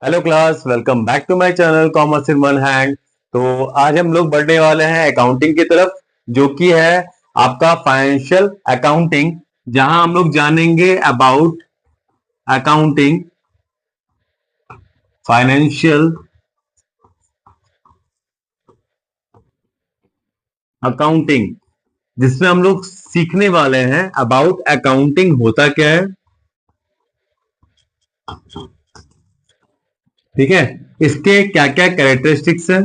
Hello class, welcome back to my channel commerce in one hand. तो आज हम लोग बढ़ने वाले हैं अकाउंटिंग की तरफ, जो कि है आपका फाइनेंशियल अकाउंटिंग, जहां हम लोग जानेंगे अबाउट अकाउंटिंग, फाइनेंशियल अकाउंटिंग, जिसमें हम लोग सीखने वाले हैं अबाउट अकाउंटिंग होता क्या है। ठीक है, इसके क्या क्या कैरेक्टरिस्टिक्स हैं,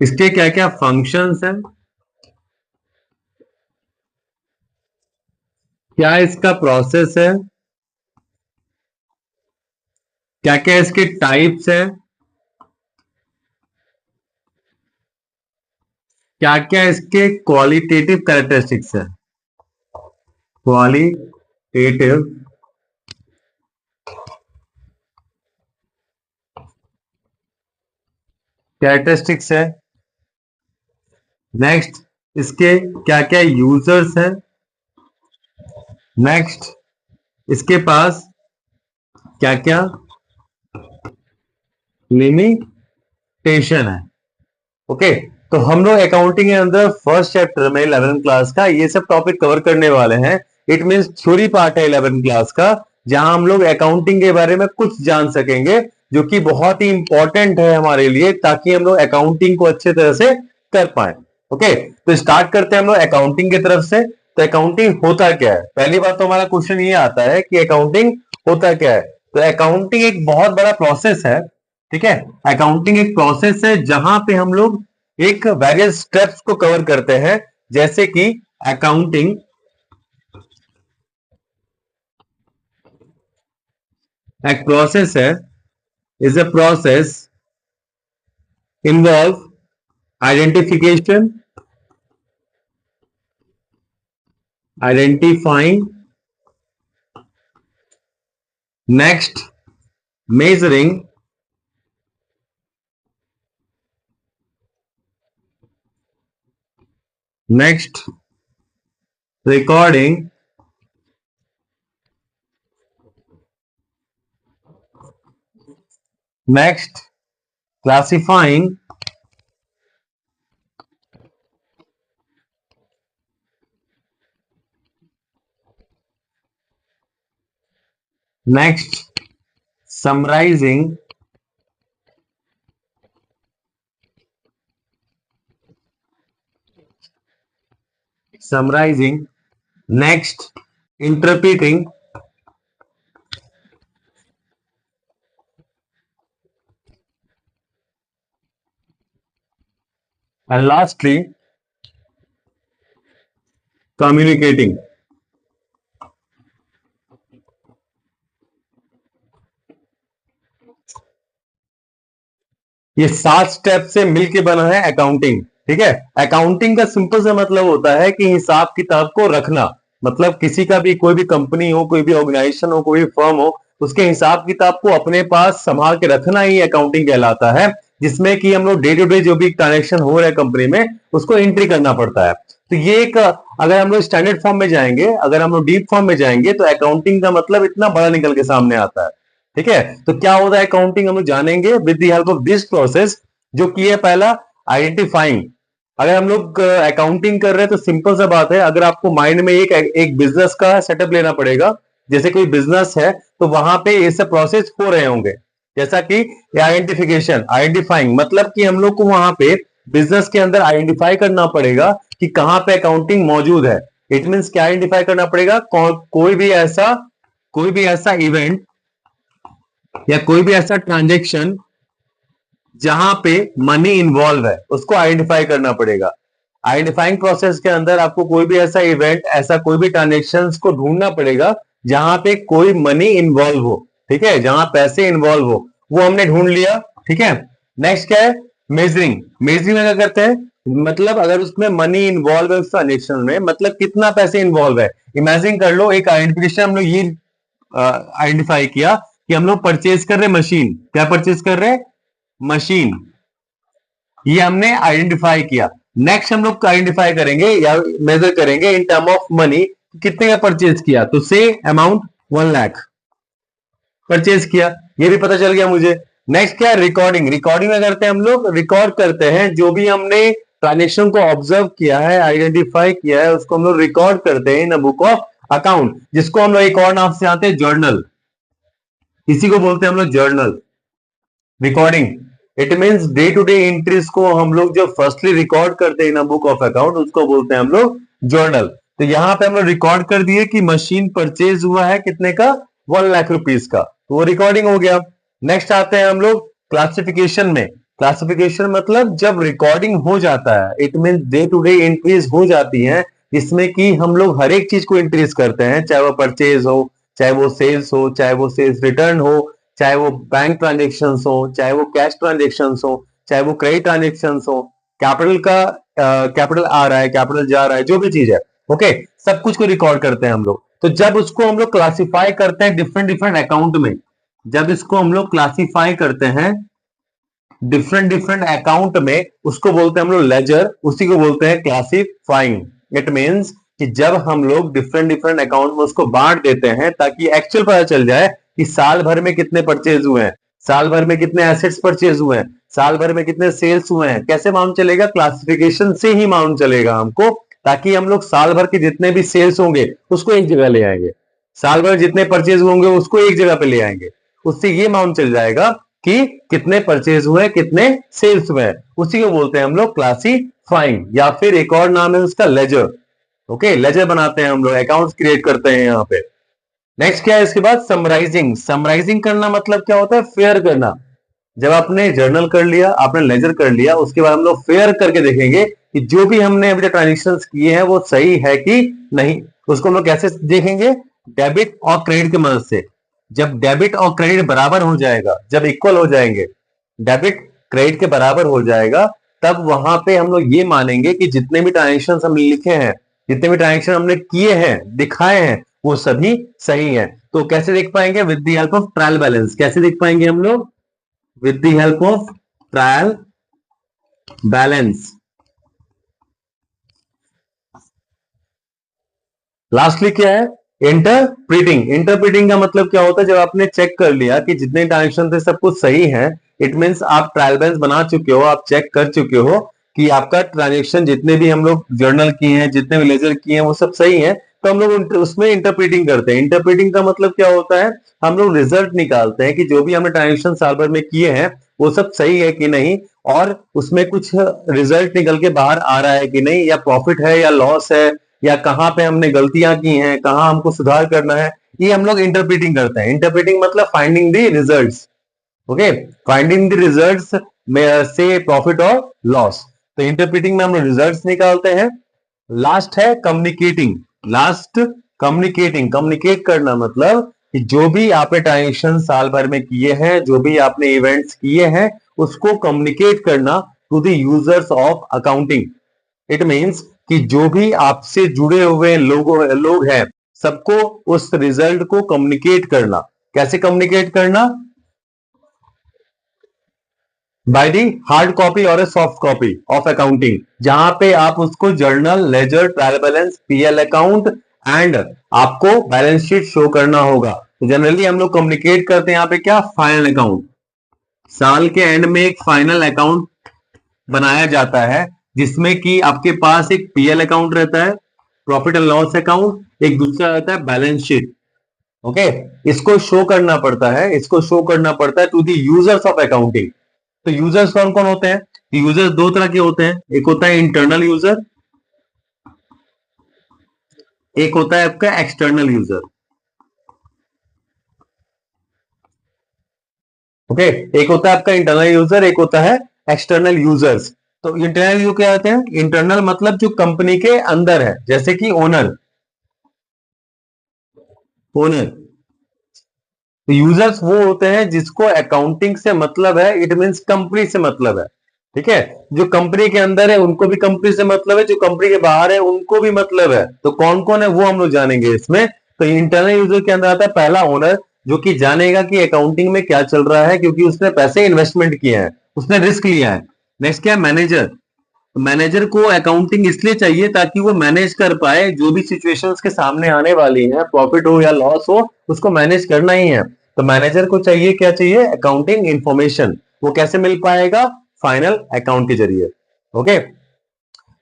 इसके क्या क्या फंक्शंस हैं, क्या इसका प्रोसेस है, क्या क्या इसके टाइप्स हैं, क्या क्या इसके क्वालिटेटिव कैरेक्टरिस्टिक्स है, क्वालिटेटिव कैरेक्टरिस्टिक्स है। नेक्स्ट, इसके क्या क्या यूजर्स हैं। नेक्स्ट, इसके पास क्या क्या लिमिटेशन है। ओके, तो हम लोग अकाउंटिंग के अंदर फर्स्ट चैप्टर में 11th क्लास का ये सब टॉपिक कवर करने वाले हैं। इट मींस थ्योरी पार्ट है 11th क्लास का, जहां हम लोग अकाउंटिंग के बारे में कुछ जान सकेंगे, जो कि बहुत ही इंपॉर्टेंट है हमारे लिए, ताकि हम लोग अकाउंटिंग को अच्छे तरह से कर पाए। ओके, तो स्टार्ट करते हैं हम लोग अकाउंटिंग की तरफ से। तो अकाउंटिंग होता क्या है, पहली बात तो हमारा क्वेश्चन ये आता है कि अकाउंटिंग होता क्या है। तो अकाउंटिंग एक बहुत बड़ा प्रोसेस है। ठीक है, अकाउंटिंग एक प्रोसेस है जहां पे हम लोग एक वेरियस स्टेप्स को कवर करते हैं, जैसे कि अकाउंटिंग एक प्रोसेस है, is a process involve identification, identifying, next measuring, next recording, next classifying, next summarising, summarising, next interpreting, and lastly communicating. ये 7 स्टेप से मिलके बना है अकाउंटिंग। ठीक है, अकाउंटिंग का सिंपल सा मतलब होता है कि हिसाब किताब को रखना। मतलब किसी का भी, कोई भी कंपनी हो, कोई भी ऑर्गेनाइजेशन हो, कोई भी फर्म हो, उसके हिसाब किताब को अपने पास संभाल के रखना ही अकाउंटिंग कहलाता है, जिसमें कि हम लोग डे टू डे जो भी ट्रांजेक्शन हो रहा है कंपनी में, उसको एंट्री करना पड़ता है। तो ये एक, अगर हम लोग स्टैंडर्ड फॉर्म में जाएंगे, अगर हम लोग डीप फॉर्म में जाएंगे, तो अकाउंटिंग का मतलब इतना बड़ा निकल के सामने आता है। ठीक है, तो क्या होता है अकाउंटिंग, हम लोग जानेंगे with the help of this process, जो कि है पहला आइडेंटिफाइंग। अगर हम लोग अकाउंटिंग कर रहे हैं तो सिंपल सा बात है, अगर आपको माइंड में एक बिजनेस का सेटअप लेना पड़ेगा, जैसे कोई बिजनेस है, तो वहां पे ये सब प्रोसेस हो रहे होंगे। जैसा कि आइडेंटिफिकेशन, आइडेंटिफाइंग मतलब कि हम लोग को वहां पे बिजनेस के अंदर आइडेंटिफाई करना पड़ेगा कि कहां पे अकाउंटिंग मौजूद है। इट मीन्स क्या आइडेंटिफाई करना पड़ेगा, कोई भी ऐसा इवेंट या कोई भी ऐसा ट्रांजेक्शन जहां पे मनी इन्वॉल्व है, उसको आइडेंटिफाई करना पड़ेगा। आइडेंटिफाइंग प्रोसेस के अंदर आपको कोई भी ऐसा इवेंट, ऐसा कोई भी ट्रांजेक्शन को ढूंढना पड़ेगा जहां पे कोई मनी इन्वॉल्व हो। ठीक है, जहां पैसे इन्वॉल्व हो, वो हमने ढूंढ लिया। ठीक है, नेक्स्ट क्या है, मेजरिंग। मेजरिंग में क्या करते हैं, मतलब अगर उसमें मनी इन्वॉल्व है उस ट्रांजेक्शन में, मतलब कितना पैसे इन्वॉल्व है। इमेजिन कर लो, एक आइडेंटिफिकेशन हम लोग ये आइडेंटिफाई किया कि हम लोग परचेज कर रहे मशीन। क्या परचेज कर रहे, मशीन, ये हमने आइडेंटिफाई किया। नेक्स्ट हम लोग आइडेंटिफाई करेंगे या मेजर करेंगे इन टर्म ऑफ मनी, कितने का परचेज किया, तो से अमाउंट 1 लाख परचेज किया, ये भी पता चल गया मुझे। नेक्स्ट क्या है, रिकॉर्डिंग। रिकॉर्डिंग में करते हैं हम लोग, रिकॉर्ड करते हैं जो भी हमने ट्रांजेक्शन को ऑब्जर्व किया है, आइडेंटिफाई किया है, उसको हम लोग रिकॉर्ड करते हैं इन अ बुक ऑफ अकाउंट, जिसको हम लोग एक और नाम से आते हैं जर्नल, इसी को बोलते हैं हम लोग journal. Recording it means day to day entries को हम लोग जो फर्स्टली रिकॉर्ड करते हैं इन बुक ऑफ अकाउंट, उसको बोलते हैं हम लोग जर्नल। तो यहां पे हम लोग रिकॉर्ड कर दिए कि मशीन परचेज हुआ है कितने का, 1 लाख रुपीस का, तो वो रिकॉर्डिंग हो गया। नेक्स्ट आते हैं हम लोग क्लासिफिकेशन में। क्लासिफिकेशन मतलब जब रिकॉर्डिंग हो जाता है, it mean day to day entries हो जाती हैं, इसमें कि हम लोग हर एक चीज को एंट्रीज करते हैं, चाहे वो परचेज हो, चाहे वो सेल्स हो, चाहे वो सेल्स रिटर्न हो, चाहे वो बैंक ट्रांजेक्शन हो, चाहे वो कैश ट्रांजेक्शन हो, चाहे वो क्रेडिट ट्रांजेक्शन हो, कैपिटल का कैपिटल आ रहा है, कैपिटल जा रहा है, जो भी चीज है, ओके, सब कुछ को रिकॉर्ड करते हैं हम लोग। तो जब उसको हम लोग क्लासिफाई करते हैं डिफरेंट डिफरेंट अकाउंट में, जब इसको हम लोग क्लासिफाई करते हैं डिफरेंट डिफरेंट अकाउंट में, उसको बोलते हैं हम लोग लेजर, उसी को बोलते हैं क्लासिफाइंग। इट मींस कि जब हम लोग डिफरेंट डिफरेंट अकाउंट में उसको बांट देते हैं ताकि एक्चुअल पता चल जाए कि साल भर में कितने परचेज हुए हैं, साल भर में कितने एसेट्स परचेज हुए हैं, साल भर में कितने सेल्स हुए हैं, कैसे मालूम चलेगा, क्लासिफिकेशन से ही मालूम चलेगा हमको, ताकि हम लोग साल भर के जितने भी सेल्स होंगे उसको एक जगह ले आएंगे, साल भर जितने परचेज होंगे उसको एक जगह पे ले आएंगे, उससे ये मालूम चल जाएगा कि कितने परचेज हुए, कितने सेल्स हुए, उसी को बोलते हैं हम लोग क्लासिफाइंग, या फिर एक और नाम है उसका लेजर। ओके, लेजर बनाते हैं हम लोग, अकाउंट्स क्रिएट करते हैं यहाँ पे। नेक्स्ट क्या है इसके बाद, समराइजिंग। समराइजिंग करना मतलब क्या होता है, फेयर करना। जब आपने जर्नल कर लिया, आपने लेजर कर लिया, उसके बाद हम लोग फेयर करके देखेंगे कि जो भी हमने अभी ट्रांजेक्शन किए हैं वो सही है कि नहीं। उसको हम लोग कैसे देखेंगे, डेबिट और क्रेडिट की मदद से। जब डेबिट और क्रेडिट बराबर हो जाएगा, जब इक्वल हो जाएंगे, डेबिट क्रेडिट के बराबर हो जाएगा, तब वहां पे हम लोग ये मानेंगे कि जितने भी ट्रांजेक्शन हमने लिखे हैं, जितने भी ट्रांजेक्शन हमने किए हैं, दिखाए हैं, वो सभी सही है। तो कैसे देख पाएंगे, with the help of trial balance. कैसे देख पाएंगे हम लोग, with the help of trial balance। Lastly क्या है, इंटरप्रीटिंग। इंटरप्रीटिंग का मतलब क्या होता है, जब आपने चेक कर लिया कि जितने ट्रांजेक्शन थे सब कुछ सही है, इट मींस आप ट्रायल बैलेंस बना चुके हो, आप चेक कर चुके हो कि आपका ट्रांजेक्शन जितने भी हम लोग जर्नल किए हैं, जितने भी लेजर किए हैं, वो सब सही है, तो हम लोग उसमें इंटरप्रीटिंग करते हैं। इंटरप्रीटिंग का मतलब क्या होता है, हम लोग रिजल्ट निकालते हैं कि जो भी हमने ट्रांजेक्शन साल भर में किए हैं वो सब सही है कि नहीं, और उसमें कुछ रिजल्ट निकल के बाहर आ रहा है कि नहीं, या प्रॉफिट है या लॉस है, या कहां पे हमने गलतियां की हैं, कहां हमको सुधार करना है, ये हम लोग इंटरप्रीटिंग करते हैं। इंटरप्रीटिंग मतलब finding the results. Okay, finding the results में से प्रॉफिट और लॉस। तो इंटरप्रीटिंग में हम लोग रिजल्ट्स निकालते हैं। लास्ट है कम्युनिकेटिंग। लास्ट कम्युनिकेटिंग, कम्युनिकेट करना मतलब कि जो भी आपने ट्रांजेक्शन साल भर में किए हैं, जो भी आपने इवेंट्स किए हैं, उसको कम्युनिकेट करना to the users of accounting. It means कि जो भी आपसे जुड़े हुए लोग हैं, सबको उस रिजल्ट को कम्युनिकेट करना। कैसे कम्युनिकेट करना, बाय दी हार्ड कॉपी और सॉफ्ट कॉपी ऑफ अकाउंटिंग, जहां पे आप उसको journal, ledger, trial balance, PL account and आपको बैलेंस शीट शो करना होगा। तो जनरली हम लोग कम्युनिकेट करते हैं यहाँ पे क्या, फाइनल अकाउंट। साल के एंड में एक फाइनल अकाउंट बनाया जाता है, जिसमें कि आपके पास एक पीएल अकाउंट रहता है, प्रॉफिट एंड लॉस अकाउंट, एक दूसरा रहता है बैलेंस शीट। ओके, इसको शो करना पड़ता है, इसको शो करना पड़ता है to the users of accounting. तो यूजर्स कौन कौन होते हैं, यूजर्स दो तरह के होते हैं, एक होता है इंटरनल यूजर, एक होता है आपका एक्सटर्नल यूजर। ओके, एक होता है आपका इंटरनल यूजर, एक होता है एक्सटर्नल यूजर्स। तो इंटरनल यूजर क्या होते हैं, इंटरनल मतलब जो कंपनी के अंदर है, जैसे कि ओनर। ओनर, तो यूजर्स वो होते हैं जिसको अकाउंटिंग से मतलब है, इट मींस कंपनी से मतलब है। ठीक है, जो कंपनी के अंदर है उनको भी कंपनी से मतलब है, जो कंपनी के बाहर है उनको भी मतलब है। तो कौन कौन है वो हम लोग जानेंगे इसमें। तो इंटरनल यूजर के अंदर आता है पहला ओनर, जो कि जानेगा कि अकाउंटिंग में क्या चल रहा है, क्योंकि उसने पैसे इन्वेस्टमेंट किए हैं, उसने रिस्क लिया है। नेक्स्ट क्या है, मैनेजर। मैनेजर को अकाउंटिंग इसलिए चाहिए ताकि वो मैनेज कर पाए जो भी सिचुएशंस के सामने आने वाली हैं, प्रॉफिट हो या लॉस हो, उसको मैनेज करना ही है। तो मैनेजर को चाहिए क्या चाहिए? Accounting information. वो कैसे मिल पाएगा? फाइनल अकाउंट के जरिए। ओके।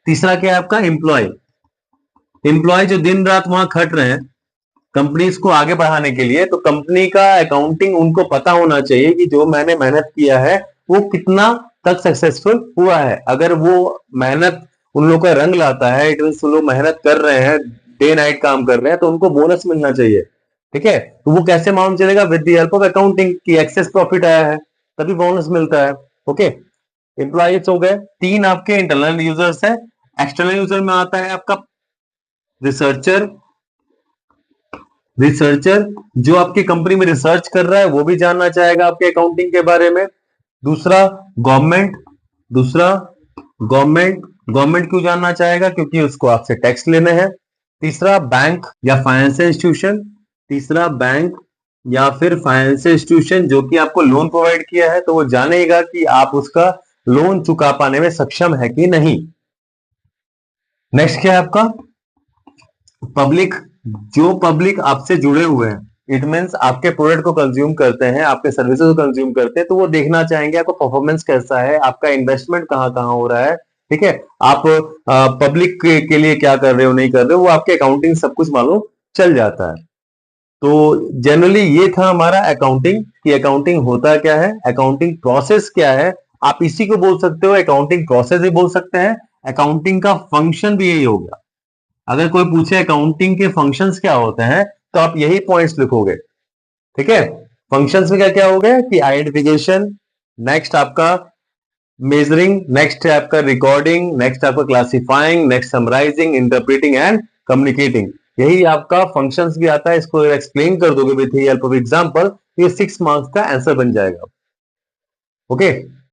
तीसरा क्या है आपका? एम्प्लॉय। एम्प्लॉय जो दिन रात वहां खट रहे हैं कंपनीज को आगे बढ़ाने के लिए, तो कंपनी का अकाउंटिंग उनको पता होना चाहिए कि जो मैंने मेहनत किया है वो कितना तक सक्सेसफुल हुआ है। अगर वो मेहनत उन लोगों का रंग लाता है, इट मीन उन लोग मेहनत कर रहे हैं, डे नाइट काम कर रहे हैं, तो उनको बोनस मिलना चाहिए। ठीक है, तो वो कैसे मालूम चलेगा? With the help of accounting की एक्सेस प्रॉफिट आया है तभी बोनस मिलता है। ओके, एम्प्लॉयज हो गए। तीन आपके इंटरनल यूजर्स है। एक्सटर्नल यूजर में आता है आपका रिसर्चर। रिसर्चर जो आपकी कंपनी में रिसर्च कर रहा है वो भी जानना चाहेगा आपके अकाउंटिंग के बारे में। दूसरा गवर्नमेंट। दूसरा गवर्नमेंट। गवर्नमेंट क्यों जानना चाहेगा? क्योंकि उसको आपसे टैक्स लेने हैं। तीसरा बैंक या फाइनेंशियल इंस्टीट्यूशन। तीसरा बैंक या फिर फाइनेंशियल इंस्टीट्यूशन जो कि आपको लोन प्रोवाइड किया है, तो वो जानेगा कि आप उसका लोन चुका पाने में सक्षम है कि नहीं। नेक्स्ट क्या है आपका? पब्लिक। जो पब्लिक आपसे जुड़े हुए हैं, इट मीन्स आपके प्रोडक्ट को कंज्यूम करते हैं, आपके सर्विसेज को कंज्यूम करते हैं, तो वो देखना चाहेंगे आपका परफॉर्मेंस कैसा है, आपका इन्वेस्टमेंट कहाँ कहाँ हो रहा है। ठीक है, आप पब्लिक के लिए क्या कर रहे हो, नहीं कर रहे हो, वो आपके अकाउंटिंग सब कुछ मालूम चल जाता है। तो जनरली ये था हमारा अकाउंटिंग कि अकाउंटिंग होता क्या है, अकाउंटिंग प्रोसेस क्या है। आप इसी को बोल सकते हो अकाउंटिंग प्रोसेस ही बोल सकते हैं। अकाउंटिंग का फंक्शन भी यही हो गया। अगर कोई पूछे अकाउंटिंग के फंक्शंस क्या होते हैं, तो आप यही पॉइंट्स लिखोगे। ठीक है, फंक्शंस में क्या क्या हो गया कि आइडेंटिफिकेशन, नेक्स्ट आपका मेजरिंग, नेक्स्ट है आपका रिकॉर्डिंग, नेक्स्ट आपका classifying, next summarising, interpreting and communicating. यही आपका फंक्शंस भी आता है। इसको एक्सप्लेन कर दोगे विथ हेल्प ऑफ एग्जांपल, ये 6 मार्क्स का आंसर बन जाएगा। ओके,